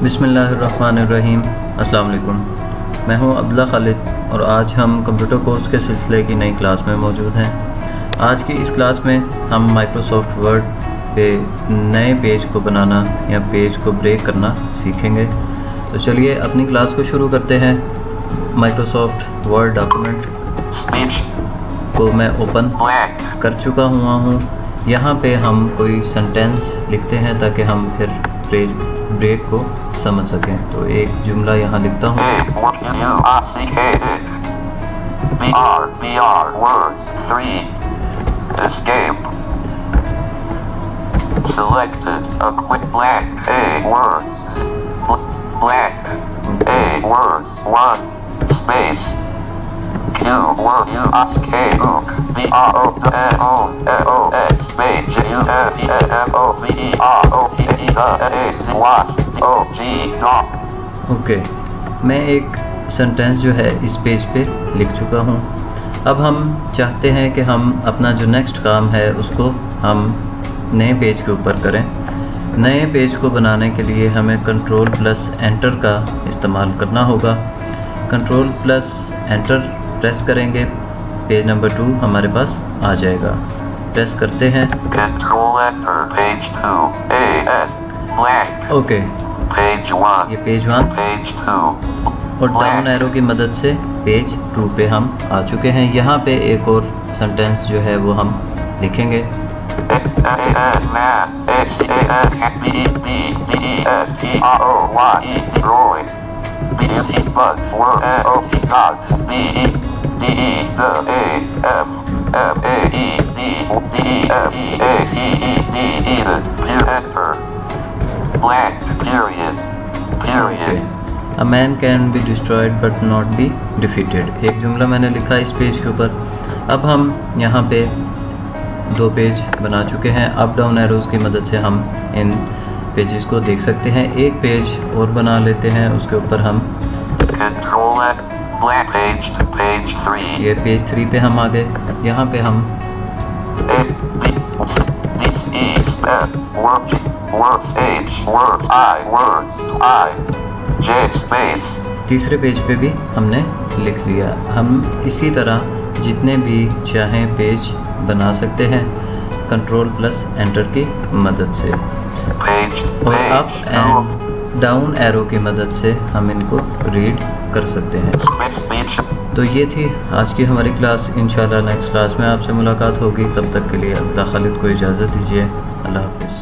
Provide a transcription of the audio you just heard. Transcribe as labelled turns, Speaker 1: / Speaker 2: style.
Speaker 1: बिस्मिल्लाहिर्रहमानिर्रहीम। अस्सलाम वालेकुम। मैं हूं अब्दुल्ला खालिद और आज हम कंप्यूटर कोर्स के सिलसिले की नई क्लास में मौजूद हैं। आज की इस क्लास में हम माइक्रोसॉफ्ट वर्ड पे नए पेज को बनाना या पेज को ब्रेक करना सीखेंगे। तो चलिए अपनी क्लास को शुरू करते हैं। माइक्रोसॉफ्ट वर्ड डॉक्यूमेंट को मैं ओपन कर चुका हुआ हूँ। यहाँ पे हम कोई सेंटेंस लिखते हैं ताकि हम फिर पेज ब्रेक को समझ सकें। तो एक जुमला यहाँ लिखता हूँ।
Speaker 2: Selected a quick blank A words blank A words 1 space Q word U S K U B R O N O N O S space J U N E M O V E R O T E A C Y O G dot।
Speaker 1: Okay, मैं एक sentence जो है इस page पे लिख चुका हूँ। अब हम चाहते हैं कि हम अपना जो नेक्स्ट काम है उसको हम नए पेज के ऊपर करें। नए पेज को बनाने के लिए हमें कंट्रोल प्लस एंटर का इस्तेमाल करना होगा। कंट्रोल प्लस एंटर प्रेस करेंगे, पेज नंबर 2 हमारे पास आ जाएगा। प्रेस करते हैं।
Speaker 2: Control enter page 2 A S blank
Speaker 1: okay,
Speaker 2: page 1
Speaker 1: ये पेज 1
Speaker 2: page 2
Speaker 1: और डाउन एरो की मदद से पेज 2 पे हम आ चुके हैं। यहाँ पे एक और सेंटेंस जो है वो हम लिखेंगे। A man can be destroyed but not be defeated। एक जुमला मैंने लिखा इस पेज के ऊपर। अब हम यहाँ पे 2 पेज बना चुके हैं। अप डाउन एरोज़ की मदद से हम इन पेजेस को देख सकते हैं। एक पेज और बना लेते हैं, उसके ऊपर हम ये पेज 3 पे हम आ गए। यहाँ पे हम तीसरे पेज पे भी हमने लिख लिया। हम इसी तरह जितने भी चाहें पेज बना सकते हैं कंट्रोल प्लस एंटर की मदद से, और अप एंड डाउन एरो की मदद से हम इनको रीड कर सकते हैं। तो ये थी आज की हमारी क्लास। इंशाल्लाह नेक्स्ट क्लास में आपसे मुलाकात होगी। तब तक के लिए अब्दुल्ला खालिद को इजाज़त दीजिए। अल्लाह हाफ़िज़।